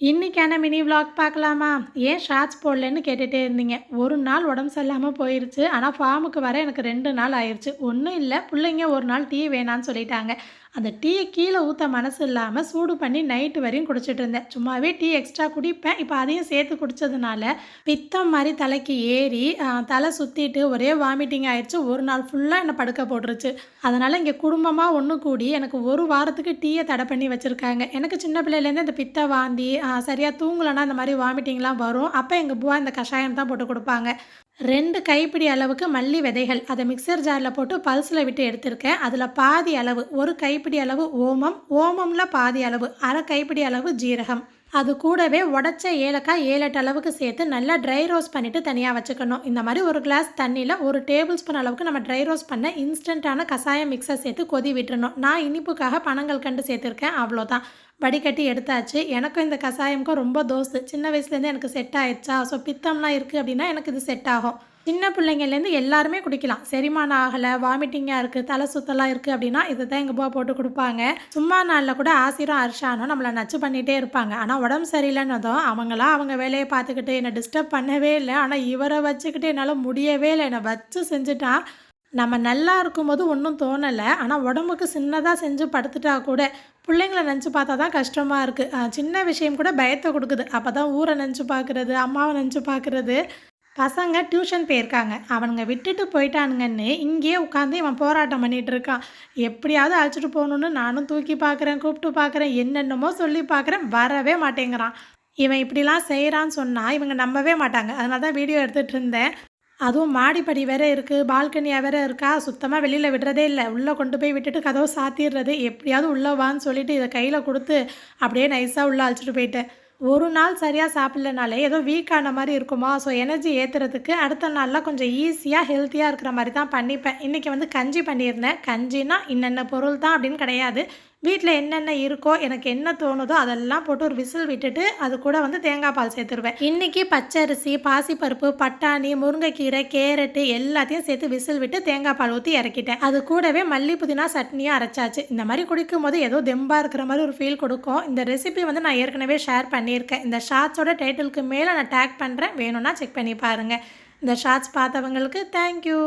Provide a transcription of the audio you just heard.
இன்னைக்கான mini vlog பார்க்கலாமா? ஏன் ஷார்ட்ஸ் போடலன்னு கேட்டுட்டே இருந்தீங்க. ஒரு நாள் உடம்பு சரியில்லாம போயிருச்சு. ஆனா ஃபார்முக்கு வர எனக்கு 2 நாள் ஆயிருச்சு. ஒண்ணும் இல்ல, புள்ளைங்க ஒரு நாள் டீ வேணான்னு சொல்லிட்டாங்க. அந்த டீய கீழ ஊத்த மனசு இல்லாம சூடு பண்ணி நைட்டு வரையும் குடிச்சிட்டு இருந்தேன். சும்மாவே டீ எக்ஸ்ட்ரா குடிப்பேன். இப்ப அதையும் சேர்த்து குடிச்சதுனால, பித்தம் மாரி தலைக்கு ஏறி தலை சுத்திட்டு ஒரே வாமிட்டிங் ஆயிருச்சு. ஒரு நாள் ஃபுல்லா என்ன படுக்க போட்டுருச்சு. அதனால இங்க குடும்பமா ஒண்ணு கூடி எனக்கு 1 வாரத்துக்கு டீய தடை பண்ணி வச்சிருக்காங்க. எனக்கு சின்ன பிள்ளையிலேருந்து இந்த பித்த வாந்தி, சரியா தூங்கலன்னா இந்த மாரி வாமிட்டிங்லாம் வரும். அப்ப எங்க புவா இந்த கஷாயம் தான் போட்டு குடுப்பாங்க. 2 கைப்பிடி அளவுக்கு மல்லி விதைகள். அத மிக்ஸர் ஜார்ல போட்டு பல்ஸ்ல விட்டு எடுத்திருக்கேன். அதில பாதி அளவு 1 கைப்பிடி அளவு ஓமம், ஓமம்ல பாதி அளவு 1/2 கைப்பிடி அளவு ஜீரகம். அது கூடவே உடைச்ச ஏலக்காய் 7, 8 அளவுக்கு சேர்த்து நல்லா ட்ரை ரோஸ்ட் பண்ணிட்டு தனியா வச்சுக்கணும். இந்த மாரி 1 கிளாஸ் தண்ணியில 1 டேபிள் ஸ்பூன் அளவுக்கு நம்ம ட்ரை ரோஸ்ட் பண்ண இன்ஸ்டன்ட்டான கசாயம் மிக்ஸை சேர்த்து கொதி விட்டுறணும். நான் இனிப்புக்காக பனங்கல்கண்டு சேர்த்துருக்கேன். அவ்வளோதான். வடிகட்டி எடுத்தாச்சு. எனக்கும் இந்த கசாயமுக்கும் ரொம்ப தோஸ்து. சின்ன வயசுலேருந்தே எனக்கு செட் ஆயிடுச்சா, ஸோ பித்தம்லாம் இருக்குது அப்படின்னா எனக்கு இது செட் ஆகும். சின்ன பிள்ளைங்கள்லேருந்து எல்லாருமே குடிக்கலாம். செரிமானம் ஆகலை, வாமிட்டிங்காக இருக்குது, தலை சுத்தலாம் இருக்குது அப்படின்னா இதை தான் எங்கள் அப்பா போட்டு கொடுப்பாங்க. சும்மா நாளில் கூட ஆசிரும் அர்ஷானும் நம்மளை நச்சு பண்ணிகிட்டே இருப்பாங்க. ஆனால் உடம்பு சரியில்லைன்னதும் அவங்களாம் அவங்க வேலையை பார்த்துக்கிட்டு என்னை டிஸ்டர்ப் பண்ணவே இல்லை. ஆனால் இவரை வச்சுக்கிட்டு என்னால் முடியவே இல்லை. என்னை வச்சு செஞ்சுட்டான். நம்ம நல்லா இருக்கும்போது ஒன்றும் தோணலை. ஆனால் உடம்புக்கு சின்னதாக செஞ்சு படுத்துட்டா கூட பிள்ளைங்கள நினச்சி பார்த்தா தான் கஷ்டமாக இருக்குது. சின்ன விஷயம் கூட பயத்தை கொடுக்குது. அப்போ தான் ஊரை நினச்சி பார்க்குறது, அம்மாவை நினச்சி பார்க்குறது. பசங்க டியூஷன் போயிருக்காங்க. அவனுங்க விட்டுட்டு போயிட்டானுங்கன்னு இங்கேயே உட்காந்து இவன் போராட்டம் பண்ணிகிட்டு இருக்கான். எப்படியாவது அழைச்சிட்டு போகணுன்னு நானும் தூக்கி பார்க்குறேன், கூப்பிட்டு பார்க்குறேன், என்னென்னமோ சொல்லி பார்க்குறேன், வரவே மாட்டேங்கிறான். இவன் இப்படிலாம் செய்கிறான்னு சொன்னால் இவங்க நம்பவே மாட்டாங்க. அதனால தான் வீடியோ எடுத்துகிட்டு இருந்தேன். அதுவும் மாடிப்படி வேற இருக்குது, பால்கனியாக வேற இருக்கா, சுத்தமாக வெளியில் விடுறதே இல்லை. உள்ளே கொண்டு போய் விட்டுட்டு கதவை சாத்திடுறது. எப்படியாவது உள்ளே வான்னு சொல்லிட்டு இதை கையில் கொடுத்து அப்படியே நைஸாக உள்ளே அழைச்சிட்டு போயிட்டேன். ஒரு நாள் சரியாக சாப்பிட்லனாலே ஏதோ வீக் ஆன மாதிரி இருக்குமா, ஸோ எனர்ஜி ஏற்றுறதுக்கு அடுத்த நாளில் கொஞ்சம் ஈஸியாக ஹெல்த்தியாக இருக்கிற மாதிரி தான் பண்ணிப்பேன். இன்றைக்கி வந்து கஞ்சி பண்ணியிருந்தேன். கஞ்சினா இன்னென்ன பொருள் தான் அப்படின்னு கிடையாது. வீட்டில் என்னென்ன இருக்கோ, எனக்கு என்ன தோணுதோ அதெல்லாம் போட்டு ஒரு விசில் விட்டுட்டு அது கூட வந்து தேங்காய் பால் சேர்த்துருவேன். இன்றைக்கி பச்சரிசி, பாசிப்பருப்பு, பட்டாணி, முருங்கைக்கீரை, கேரட்டு எல்லாத்தையும் சேர்த்து விசில் விட்டு தேங்காய் பால் ஊற்றி இறக்கிட்டேன். அது கூடவே மல்லி புதினா சட்னியும் அரைச்சாச்சு. இந்த மாதிரி குடிக்கும் போது ஏதோ தெம்பாக இருக்கிற மாதிரி ஒரு ஃபீல் கொடுக்கும். இந்த ரெசிபி வந்து நான் ஏற்கனவே ஷேர் பண்ணியிருக்கேன். இந்த ஷார்ட்ஸோட டைட்டிலுக்கு மேலே நான் டேக் பண்ணுறேன். வேணும்னா செக் பண்ணி பாருங்கள். இந்த ஷார்ட்ஸ் பார்த்தவங்களுக்கு தேங்க்யூ.